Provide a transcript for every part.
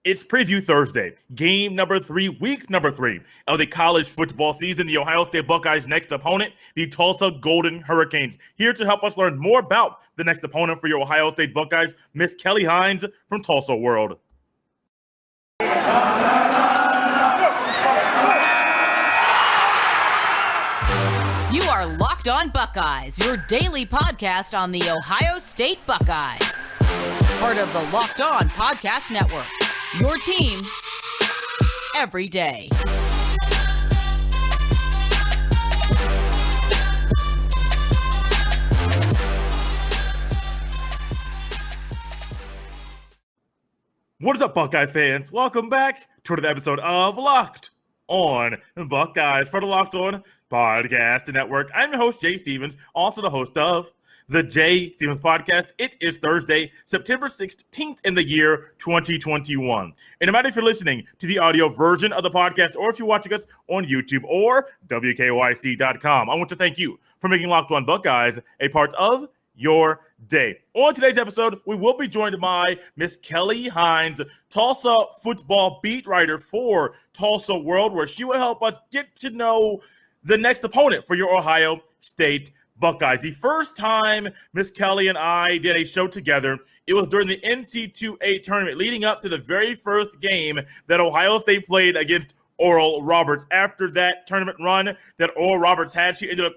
It's Preview Thursday, game number 3, week number 3 of the college football season. The Ohio State Buckeyes' next opponent, the Tulsa Golden Hurricanes. Here to help us learn more about the next opponent for your Ohio State Buckeyes, Miss Kelly Hines from Tulsa World. You are Locked On Buckeyes, your daily podcast on the Ohio State Buckeyes. Part of the Locked On Podcast Network, your team every day. What is up, Buckeye fans? Welcome back to another episode of Locked On Buckeyes for the Locked On Podcast Network. I'm your host, Jay Stevens, also the host of the Jay Stevens Podcast. It is Thursday, September 16th in the year 2021. And no matter if you're listening to the audio version of the podcast or if you're watching us on YouTube or WKYC.com, I want to thank you for making Locked On Buckeyes a part of your day. On today's episode, we will be joined by Miss Kelly Hines, Tulsa football beat writer for Tulsa World, where she will help us get to know the next opponent for your Ohio State Buckeyes. The first time Miss Kelly and I did a show together, it was during the NC2A tournament leading up to the very first game that Ohio State played against Oral Roberts. After that tournament run that Oral Roberts had, she ended up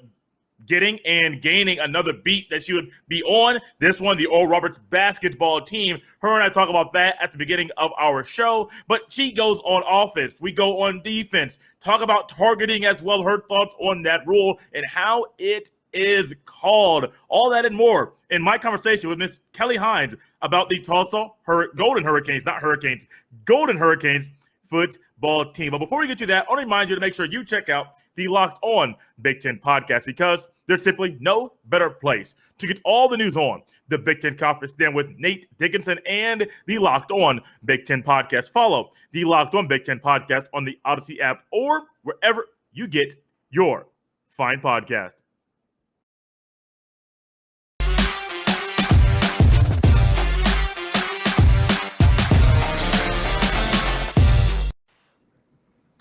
getting and gaining another beat that she would be on. This one, the Oral Roberts basketball team. Her and I talk about that at the beginning of our show, but she goes on offense. We go on defense, talk about targeting as well, her thoughts on that rule and how it is called. All that and more in my conversation with Miss Kelly Hines about the Tulsa Golden Hurricanes, not Hurricanes, Golden Hurricanes football team. But before we get to that, I want to remind you to make sure you check out the Locked On Big Ten podcast, because there's simply no better place to get all the news on the Big Ten Conference than with Nate Dickinson and the Locked On Big Ten podcast. Follow the Locked On Big Ten podcast on the Odyssey app or wherever you get your fine podcast.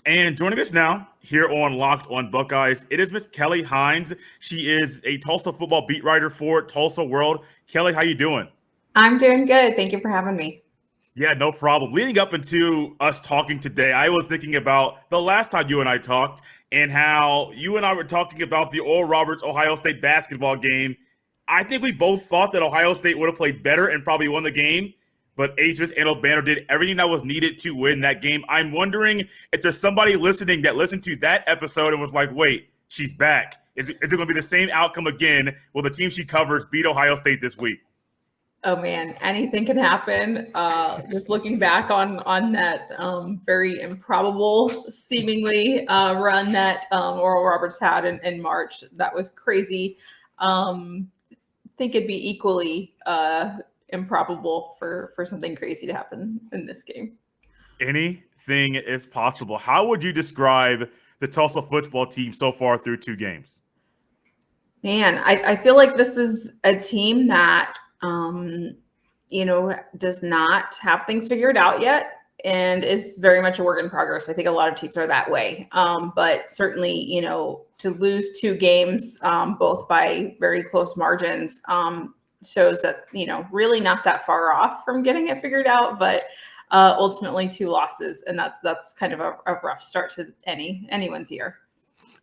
And joining us now here on Locked On Buckeyes, it is Miss Kelly Hines. She is a Tulsa football beat writer for Tulsa World. Kelly, how you doing? I'm doing good. Thank you for having me. Yeah, no problem. Leading up into us talking today, I was thinking about the last time you and I talked and how you and I were talking about the Oral Roberts Ohio State basketball game. I think we both thought that Ohio State would have played better and probably won the game. But Aces and O'Banner did everything that was needed to win that game. I'm wondering if there's somebody listening that listened to that episode and was like, wait, she's back. Is it going to be the same outcome again? Will the team she covers beat Ohio State this week? Oh, man, anything can happen. Just looking back on that very improbable, seemingly run that Oral Roberts had in March, that was crazy. I think it'd be equally improbable for something crazy to happen in this game. Anything is possible. How would you describe the Tulsa football team so far through 2 games? Man, I feel like this is a team that, does not have things figured out yet and is very much a work in progress. I think a lot of teams are that way. But certainly, to lose 2 games, both by very close margins, shows that, really not that far off from getting it figured out, but ultimately 2 losses. And that's kind of a rough start to anyone's year.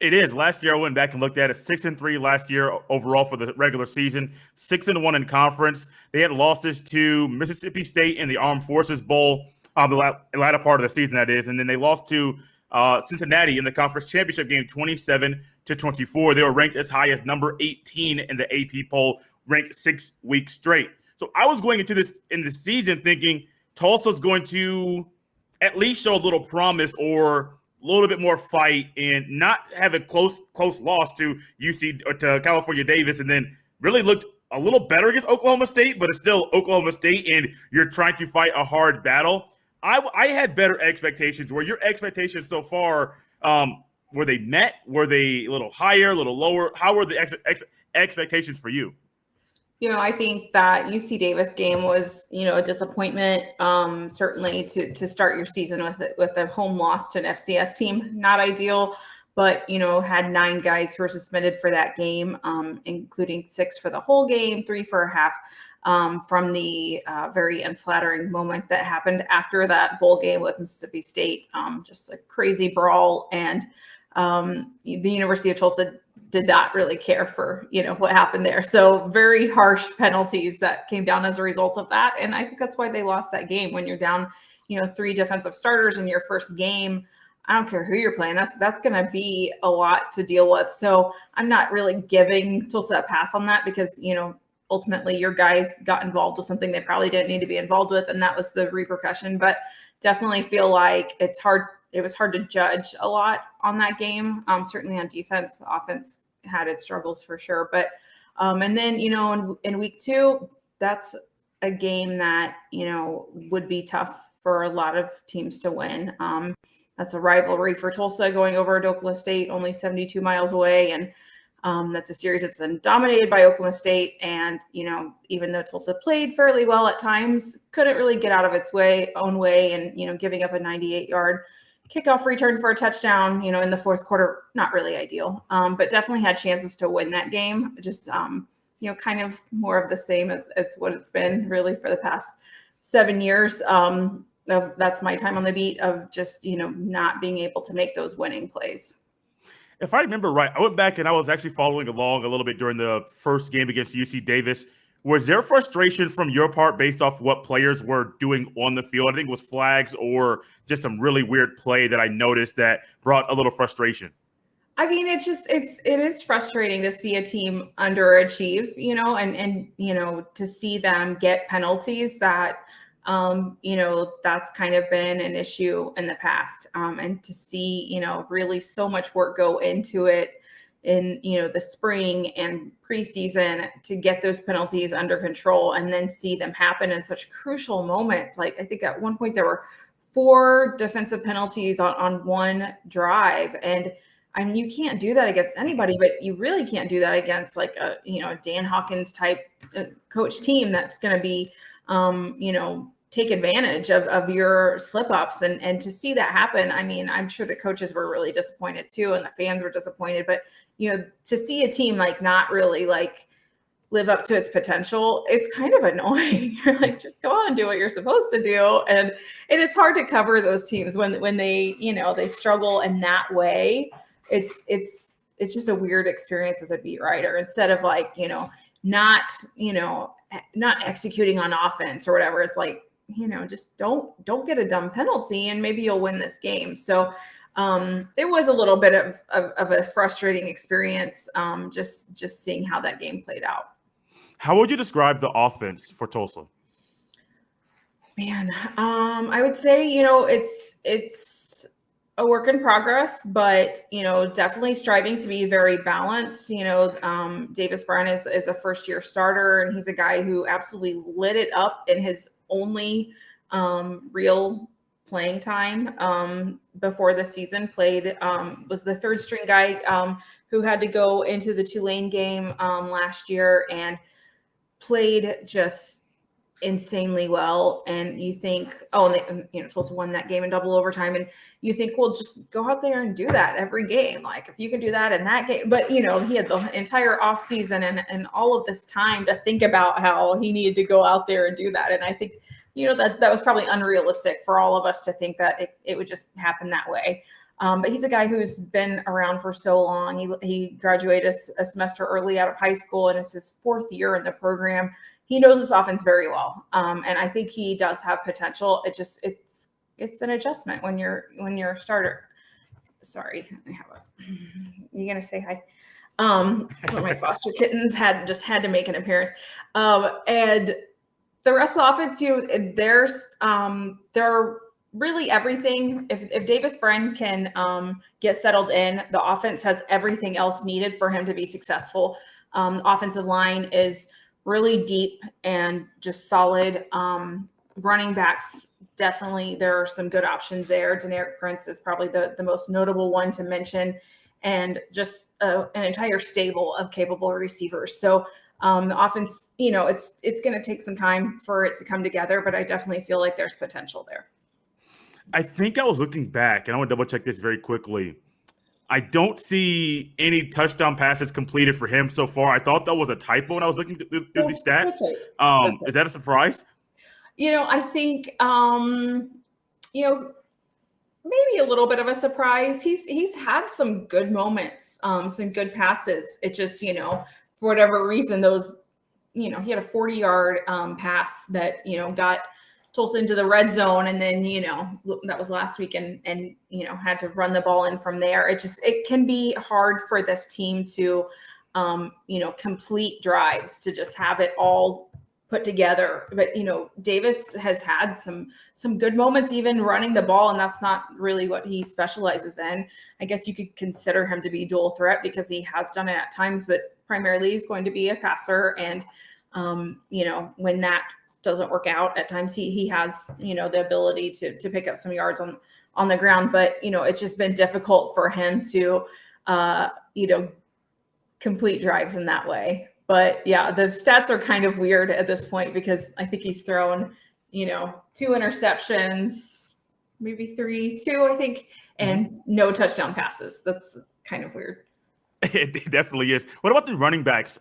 It is. Last year, I went back and looked at it. 6-3 last year overall for the regular season, 6-1 in conference. They had losses to Mississippi State in the Armed Forces Bowl, the latter part of the season, that is. And then they lost to Cincinnati in the conference championship game, 27-24. They were ranked as high as number 18 in the AP poll, ranked 6 weeks straight. So I was going into this in the season thinking Tulsa's going to at least show a little promise or a little bit more fight and not have a close loss to UC or to California Davis, and then really looked a little better against Oklahoma State, but it's still Oklahoma State, and you're trying to fight a hard battle. I had better expectations. Were your expectations so far, were they met? Were they a little higher, a little lower? How were the expectations for you? I think that UC Davis game was, a disappointment. Certainly to start your season with a home loss to an FCS team, not ideal. But had 9 guys who were suspended for that game, including 6 for the whole game, 3 for a half, from the very unflattering moment that happened after that bowl game with Mississippi State. Just a crazy brawl, and the University of Tulsa did not really care for, what happened there. So very harsh penalties that came down as a result of that. And I think that's why they lost that game. When you're down, 3 defensive starters in your first game, I don't care who you're playing. That's going to be a lot to deal with. So I'm not really giving Tulsa a pass on that because, ultimately your guys got involved with something they probably didn't need to be involved with. And that was the repercussion, but definitely feel like it was hard to judge a lot on that game. Certainly on defense, offense had its struggles for sure. But, and then, in week 2, that's a game that, would be tough for a lot of teams to win. That's a rivalry for Tulsa going over to Oklahoma State, only 72 miles away. And that's a series that's been dominated by Oklahoma State. And, even though Tulsa played fairly well at times, couldn't really get out of its own way and, giving up a 98-yard kickoff return for a touchdown, in the fourth quarter, not really ideal, but definitely had chances to win that game. Just, kind of more of the same as what it's been really for the past 7 years. That's my time on the beat of just, not being able to make those winning plays. If I remember right, I went back and I was actually following along a little bit during the first game against UC Davis. Was there frustration from your part based off what players were doing on the field? I think it was flags or just some really weird play that I noticed that brought a little frustration. I mean, it is frustrating to see a team underachieve, and to see them get penalties that, that's kind of been an issue in the past. And to see, really so much work go into it in, the spring and preseason to get those penalties under control and then see them happen in such crucial moments. Like I think at one point there were 4 defensive penalties on one drive. And I mean, you can't do that against anybody, but you really can't do that against like a, Dan Hawkins type coach team that's going to be, take advantage of your slip ups and to see that happen. I mean, I'm sure the coaches were really disappointed too. And the fans were disappointed, but to see a team like not really like live up to its potential, it's kind of annoying. You're like, just go on and do what you're supposed to do. And it's hard to cover those teams when they, they struggle in that way. It's just a weird experience as a beat writer instead of like, not executing on offense or whatever. It's like, just don't get a dumb penalty and maybe you'll win this game. So it was a little bit of a frustrating experience, just seeing how that game played out. How would you describe the offense for Tulsa? Man, I would say, it's a work in progress, but, definitely striving to be very balanced. Davis Bryant is a first-year starter, and he's a guy who absolutely lit it up in his only real playing time before the season. Was the third string guy who had to go into the Tulane game last year and played just insanely well. And you think, Tulsa won that game in double overtime, and you think, well, just go out there and do that every game. Like if you can do that in that game, but he had the entire off season and all of this time to think about how he needed to go out there and do that. And I think, that was probably unrealistic for all of us to think that it would just happen that way. But he's a guy who's been around for so long. He graduated a semester early out of high school, and it's his 4th year in the program. He knows this offense very well. And I think he does have potential. It's an adjustment when you're a starter. Sorry, you gonna say hi? That's one of my foster kittens had to make an appearance. And the rest of the offense, they're really everything. If Davis Bryant can get settled in, the offense has everything else needed for him to be successful. Offensive line is really deep and just solid. Running backs, definitely there are some good options there. Deneric Prince is probably the most notable one to mention, and just an entire stable of capable receivers. So The offense, it's going to take some time for it to come together, but I definitely feel like there's potential there. I think I was looking back, and I want to double check this very quickly. I don't see any touchdown passes completed for him so far. I thought that was a typo when I was looking through the stats. Right. Is that a surprise? I think, maybe a little bit of a surprise. He's had some good moments, some good passes. It just, for whatever reason, those, he had a 40-yard pass that, got Tulsa into the red zone, and then that was last week, and had to run the ball in from there. It can be hard for this team to complete drives, to just have it all put together. But Davis has had some good moments even running the ball, and that's not really what he specializes in. I guess you could consider him to be dual threat because he has done it at times, but primarily he's going to be a passer. And when that doesn't work out at times, he has the ability to pick up some yards on the ground. But it's just been difficult for him to complete drives in that way. But yeah, the stats are kind of weird at this point because I think he's thrown 2 interceptions, maybe 2 I think, and no touchdown passes. That's kind of weird. It definitely is. What about the running backs?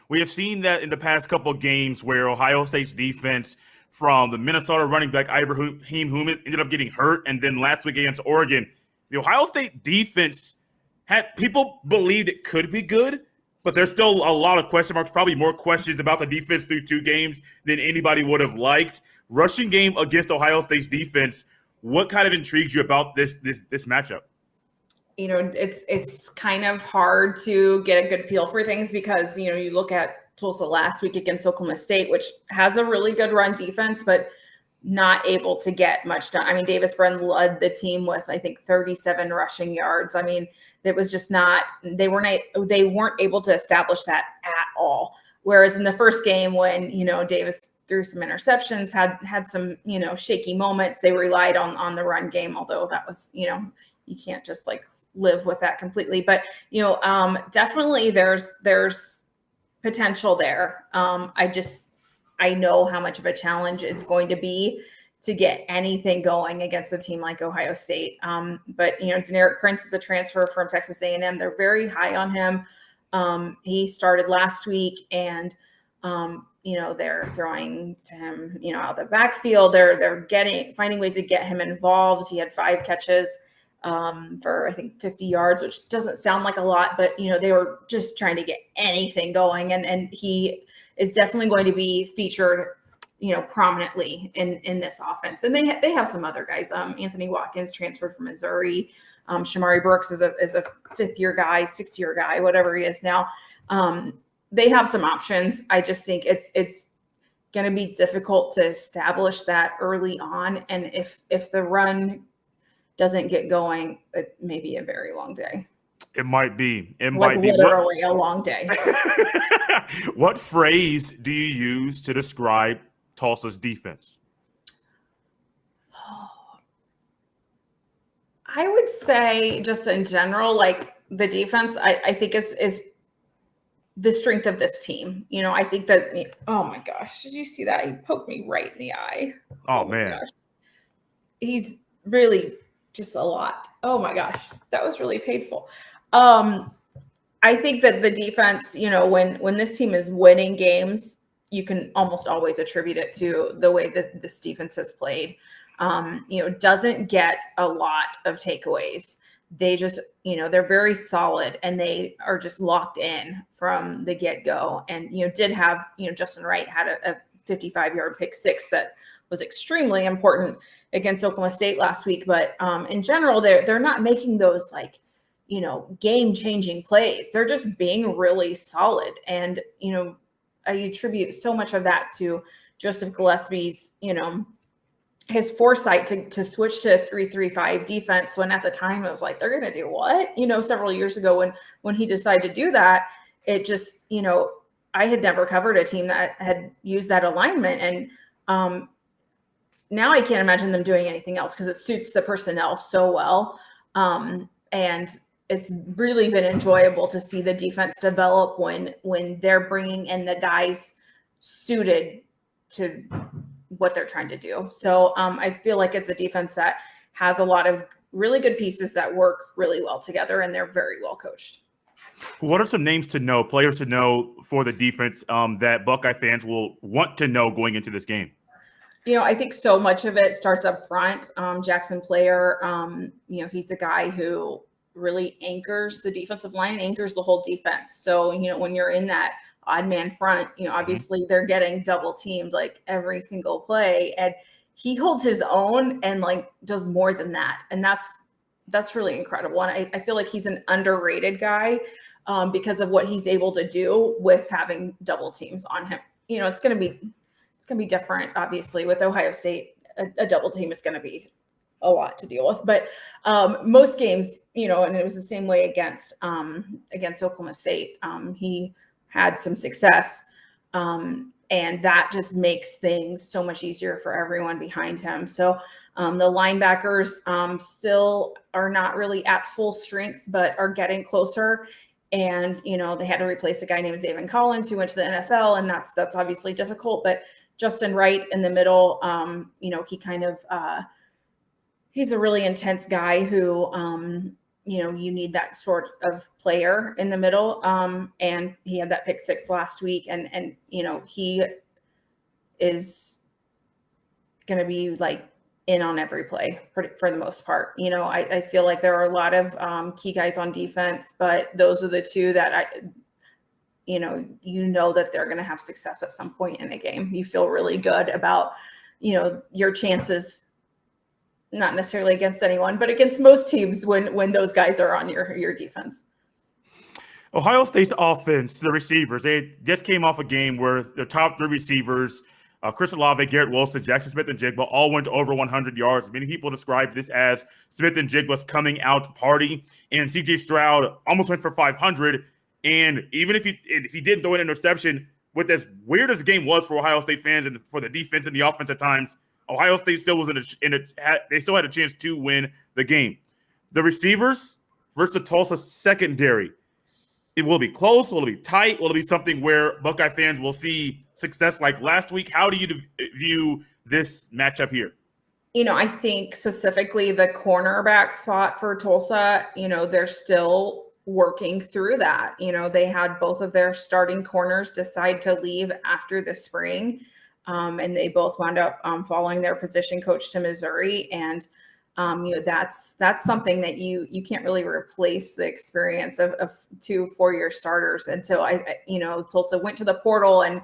We have seen that in the past couple of games where Ohio State's defense, from the Minnesota running back Ibrahim Houmet, ended up getting hurt, and then last week against Oregon, the Ohio State defense had people believed it could be good, but there's still a lot of question marks, probably more questions about the defense through 2 games than anybody would have liked. Rushing game against Ohio State's defense, what kind of intrigues you about this matchup? It's kind of hard to get a good feel for things because, you look at Tulsa last week against Oklahoma State, which has a really good run defense, but not able to get much done. I mean, Davis Brin led the team with, I think, 37 rushing yards. I mean, it was just they weren't able to establish that at all. Whereas in the first game when, Davis threw some interceptions, had some, shaky moments, they relied on the run game, although that was, you can't just live with that completely. But, definitely there's potential there. I know how much of a challenge it's going to be to get anything going against a team like Ohio State. But, Deneric Prince is a transfer from Texas A&M. They're very high on him. He started last week, and, they're throwing to him, out the backfield. They're finding ways to get him involved. He had 5 catches for, I think, 50 yards, which doesn't sound like a lot, but, they were just trying to get anything going. And he is definitely going to be featured, prominently in this offense. And they have some other guys. Anthony Watkins transferred from Missouri. Shamari Brooks is a 5th-year guy, 6th-year guy, whatever he is now. They have some options. I just think it's going to be difficult to establish that early on. And if the run doesn't get going, it may be a very long day. It might be. Literally a long day. What phrase do you use to describe Tulsa's defense? I would say, just in general, the defense, I think is the strength of this team. I think that, oh my gosh, did you see that? He poked me right in the eye. Oh man. He's really just a lot. Oh my gosh, that was really painful. I think that the defense, when this team is winning games, you can almost always attribute it to the way that this defense has played. Doesn't get a lot of takeaways. They just, they're very solid, and they are just locked in from the get-go. And, did have, Justin Wright had a 55-yard pick 6 that was extremely important against Oklahoma State last week. But in general, they're not making those game-changing plays. They're just being really solid. And, I attribute so much of that to Joseph Gillespie's, his foresight to switch to a 3-3-5 defense, when at the time it was like, they're going to do what? Several years ago when he decided to do that, it just, I had never covered a team that had used that alignment. And now I can't imagine them doing anything else because it suits the personnel so well. And it's really been enjoyable to see the defense develop when they're bringing in the guys suited to what they're trying to do. So I feel like it's a defense that has a lot of really good pieces that work really well together, and they're very well coached. What are some names to know, players to know for the defense that Buckeye fans will want to know going into this game? I think so much of it starts up front. Jackson Player, he's a guy who really anchors the defensive line, anchors the whole defense. So, when you're in that odd man front, obviously they're getting double teamed like every single play, and he holds his own and like does more than that. And that's really incredible. And I feel like he's an underrated guy because of what he's able to do with having double teams on him. It's going to be different, obviously, with Ohio State. A double team is going to be a lot to deal with. But most games, and it was the same way against Oklahoma State. He had some success, and that just makes things so much easier for everyone behind him. So the linebackers still are not really at full strength, but are getting closer. And, they had to replace a guy named Zayvon Collins who went to the NFL, and that's obviously difficult. But Justin Wright in the middle, he kind of he's a really intense guy who, you need that sort of player in the middle. And he had that pick 6 last week, and he is going to be like in on every play for the most part. I feel like there are a lot of key guys on defense, but those are the two that that they're going to have success at some point in a game. You feel really good about, your chances, not necessarily against anyone, but against most teams when those guys are on your defense. Ohio State's offense, the receivers, they just came off a game where their top 3 receivers, Chris Olave, Garrett Wilson, Jackson Smith-Njigba, all went over 100 yards. Many people describe this as Smith-Njigba's coming out party, and C.J. Stroud almost went for 500. And even if he didn't throw an interception, with as weird as the game was for Ohio State fans and for the defense and the offense at times, Ohio State still was they still had a chance to win the game. The receivers versus the Tulsa secondary. It will be close. Will it be tight? Will it be something where Buckeye fans will see success like last week? How do you view this matchup here? I think specifically the cornerback spot for Tulsa, they're still working through that. They had both of their starting corners decide to leave after the spring. And they both wound up following their position coach to Missouri. And, that's something that you can't really replace the experience of 2 4-year starters. And so Tulsa went to the portal and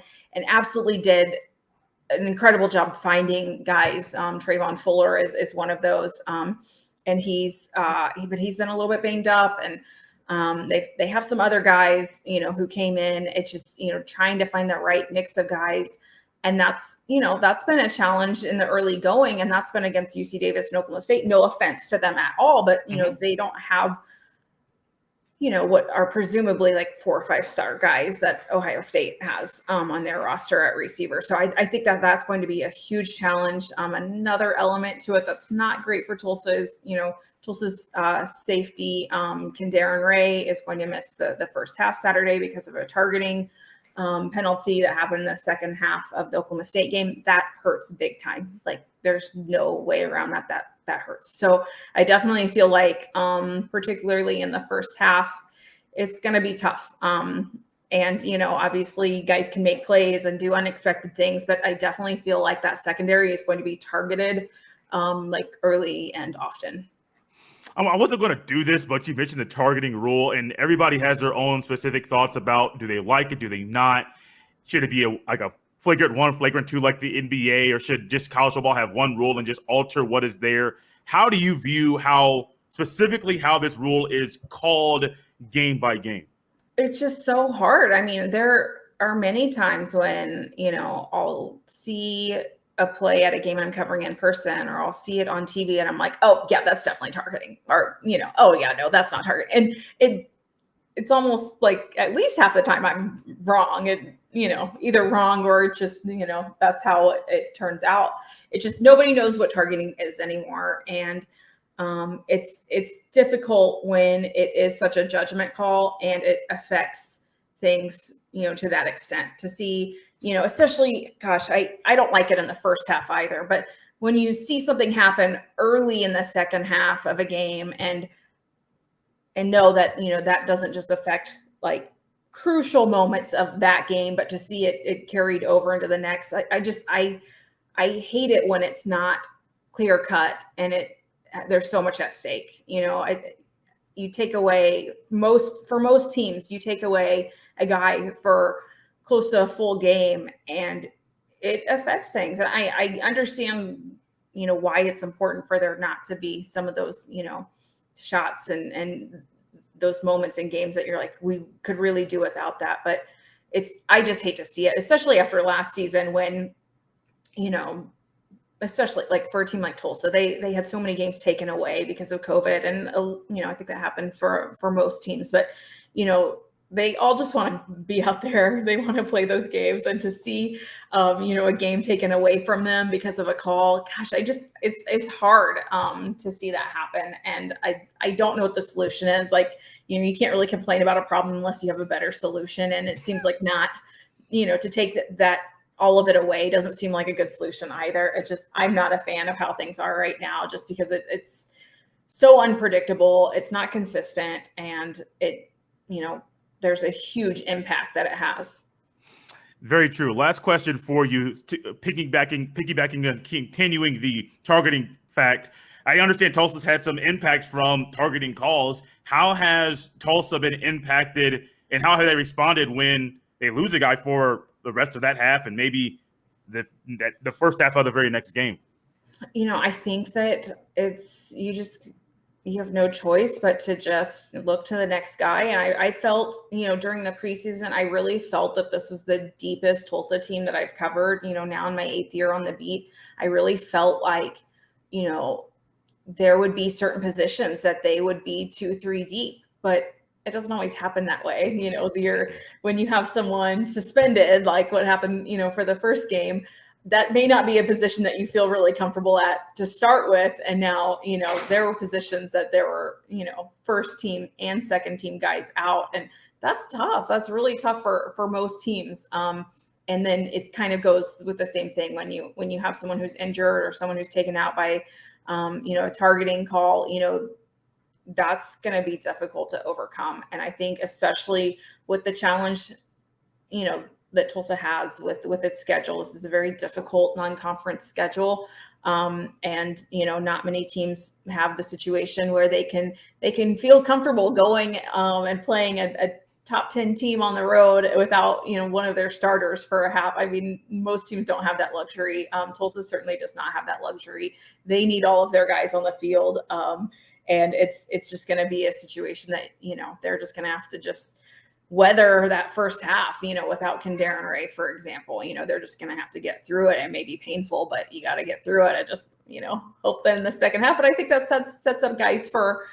absolutely did an incredible job finding guys. Trayvon Fuller is one of those. And he's been a little bit banged up, and they have some other guys, who came in. It's just, trying to find the right mix of guys. And that's been a challenge in the early going, and that's been against UC Davis and Oklahoma State. No offense to them at all, but, they don't have, what are presumably like 4 or 5 star guys that Ohio State has on their roster at receiver. So I think that's going to be a huge challenge. Another element to it that's not great for Tulsa is, Tulsa's safety, Kendarren Ray, is going to miss the first half Saturday because of a targeting penalty that happened in the second half of the Oklahoma State game. That hurts big time. Like, there's no way around that hurts. So I definitely feel like, particularly in the first half, it's going to be tough. And, obviously guys can make plays and do unexpected things, but I definitely feel like that secondary is going to be targeted like early and often. I wasn't going to do this, but you mentioned the targeting rule, and everybody has their own specific thoughts about, do they like it, do they not? Should it be a flagrant 1, flagrant 2 like the NBA, or should just college football have one rule and just alter what is there? How do you view how this rule is called game by game? It's just so hard. I mean, there are many times when, I'll see a play at a game I'm covering in person, or I'll see it on TV and I'm like, oh yeah, that's definitely targeting, or, oh yeah, no, that's not targeting. And it's almost like at least half the time I'm wrong. Either wrong or just, that's how it turns out. It's just, nobody knows what targeting is anymore. And It's difficult when it is such a judgment call and it affects things, to that extent. To see, especially, gosh, I don't like it in the first half either, but when you see something happen early in the second half of a game and know that, that doesn't just affect like crucial moments of that game, but to see it carried over into the next, I hate it when it's not clear cut and there's so much at stake. You take away for most teams, you take away a guy for close to a full game and it affects things. And I understand, why it's important for there not to be some of those, shots and those moments in games that you're like, we could really do without that. But I just hate to see it, especially after last season when, especially like for a team like Tulsa, they had so many games taken away because of COVID. And, I think that happened for most teams, but, they all just want to be out there. They want to play those games, and to see, a game taken away from them because of a call. Gosh, it's hard to see that happen. And I don't know what the solution is. Like, you can't really complain about a problem unless you have a better solution. And it seems like not, to take that all of it away doesn't seem like a good solution either. I'm not a fan of how things are right now, just because it's so unpredictable. It's not consistent, and there's a huge impact that it has. Very true. Last question for you, piggybacking and continuing the targeting fact. I understand Tulsa's had some impact from targeting calls. How has Tulsa been impacted, and how have they responded when they lose a guy for the rest of that half and maybe the first half of the very next game? I think that you have no choice but to just look to the next guy. And I felt, during the preseason, I really felt that this was the deepest Tulsa team that I've covered, now in my 8th year on the beat. I really felt like, there would be certain positions that they would be 2-3 deep, but it doesn't always happen that way. When you have someone suspended, like what happened, for the first game, that may not be a position that you feel really comfortable at to start with. And now, there were positions that there were, first team and second team guys out. And that's tough. That's really tough for most teams. And then it kind of goes with the same thing when you have someone who's injured or someone who's taken out by, a targeting call, that's going to be difficult to overcome. And I think especially with the challenge, that Tulsa has with its schedule. This is a very difficult non-conference schedule. And, not many teams have the situation where they can feel comfortable going and playing a top 10 team on the road without, one of their starters for a half. I mean, most teams don't have that luxury. Tulsa certainly does not have that luxury. They need all of their guys on the field. And it's just going to be a situation that, they're just going to have to just weather that first half, without Darren Ray, for example. They're just going to have to get through it. It may be painful, but you got to get through it. I just, hope that in the second half. But I think that sets up guys for,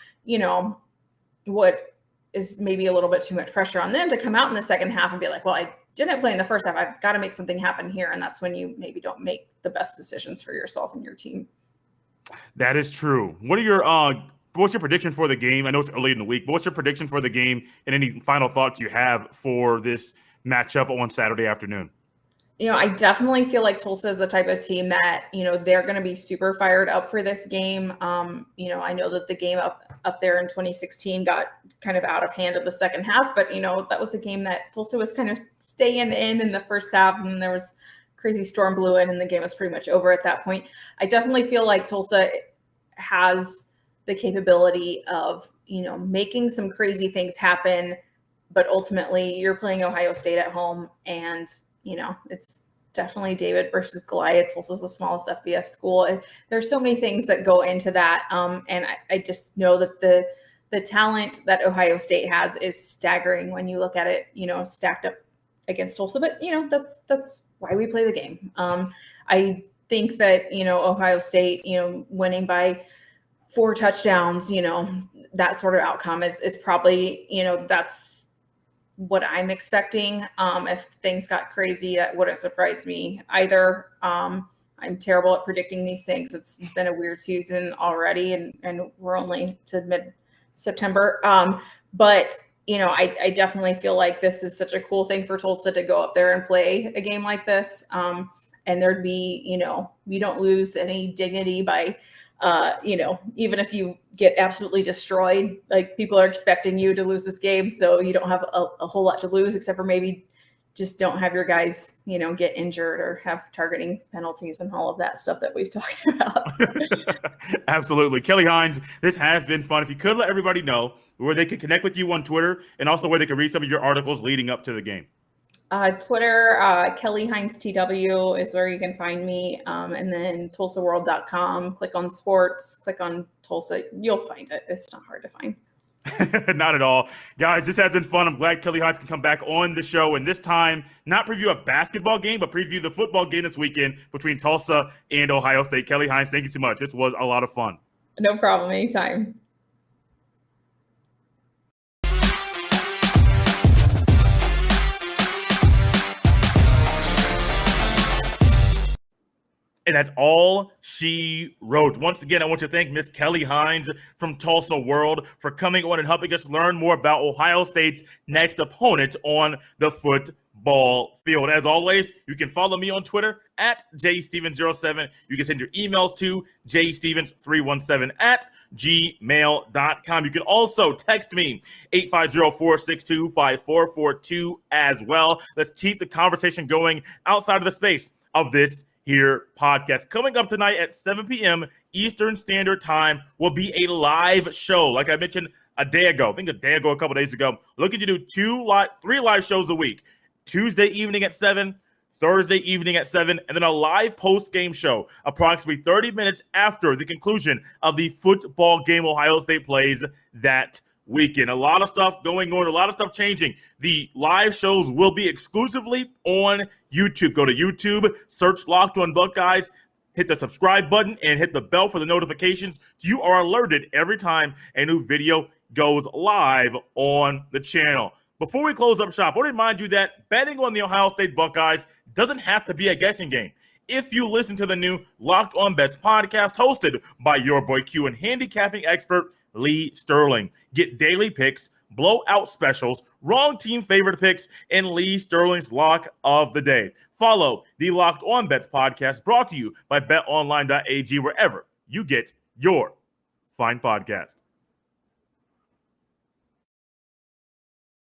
what is maybe a little bit too much pressure on them to come out in the second half and be like, well, I didn't play in the first half. I've got to make something happen here. And that's when you maybe don't make the best decisions for yourself and your team. That is true. What's your prediction for the game? I know it's early in the week, but what's your prediction for the game and any final thoughts you have for this matchup on Saturday afternoon? I definitely feel like Tulsa is the type of team that, they're going to be super fired up for this game. I know that the game up there in 2016 got kind of out of hand in the second half, but, that was a game that Tulsa was kind of staying in the first half, and there was crazy storm blew in and the game was pretty much over at that point. I definitely feel like Tulsa has the capability of, making some crazy things happen, but ultimately you're playing Ohio State at home, and, it's definitely David versus Goliath. Tulsa's the smallest FBS school. There's so many things that go into that. And I just know that the talent that Ohio State has is staggering when you look at it, stacked up against Tulsa, but that's why we play the game. I think that, Ohio State, winning by 4 touchdowns, that sort of outcome is probably, that's what I'm expecting. If things got crazy, that wouldn't surprise me either. I'm terrible at predicting these things. It's been a weird season already, and we're only to mid-September. But I definitely feel like this is such a cool thing for Tulsa to go up there and play a game like this. And there'd be, you don't lose any dignity by, even if you get absolutely destroyed, like people are expecting you to lose this game. So you don't have a whole lot to lose, except for maybe just don't have your guys, get injured or have targeting penalties and all of that stuff that we've talked about. Absolutely. Kelly Hines, this has been fun. If you could let everybody know where they can connect with you on Twitter and also where they can read some of your articles leading up to the game. Twitter, Kelly Hines TW is where you can find me. And then TulsaWorld.com, click on sports, click on Tulsa. You'll find it. It's not hard to find. Not at all. Guys, this has been fun. I'm glad Kelly Hines can come back on the show, and this time not preview a basketball game, but preview the football game this weekend between Tulsa and Ohio State. Kelly Hines, thank you so much. This was a lot of fun. No problem. Anytime. And that's all she wrote. Once again, I want to thank Miss Kelly Hines from Tulsa World for coming on and helping us learn more about Ohio State's next opponent on the football field. As always, you can follow me on Twitter at jstevens07. You can send your emails to jstevens317@gmail.com. You can also text me 850-462-5442 as well. Let's keep the conversation going outside of the space of this here podcast. Coming up tonight at 7 p.m. Eastern Standard Time will be a live show. Like I mentioned a couple days ago, looking to do 3 live shows a week. Tuesday evening at 7, Thursday evening at 7, and then a live post-game show approximately 30 minutes after the conclusion of the football game Ohio State plays that weekend. A lot of stuff going on, a lot of stuff changing. The live shows will be exclusively on YouTube. Go to YouTube, search Locked On Buckeyes, hit the subscribe button, and hit the bell for the notifications so you are alerted every time a new video goes live on the channel. Before we close up shop, I want to remind you that betting on the Ohio State Buckeyes doesn't have to be a guessing game. If you listen to the new Locked On Bets podcast hosted by your boy Q and handicapping expert Lee Sterling. Get daily picks, blowout specials, wrong team favorite picks, and Lee Sterling's lock of the day. Follow the Locked On Bets podcast brought to you by betonline.ag wherever you get your fine podcast.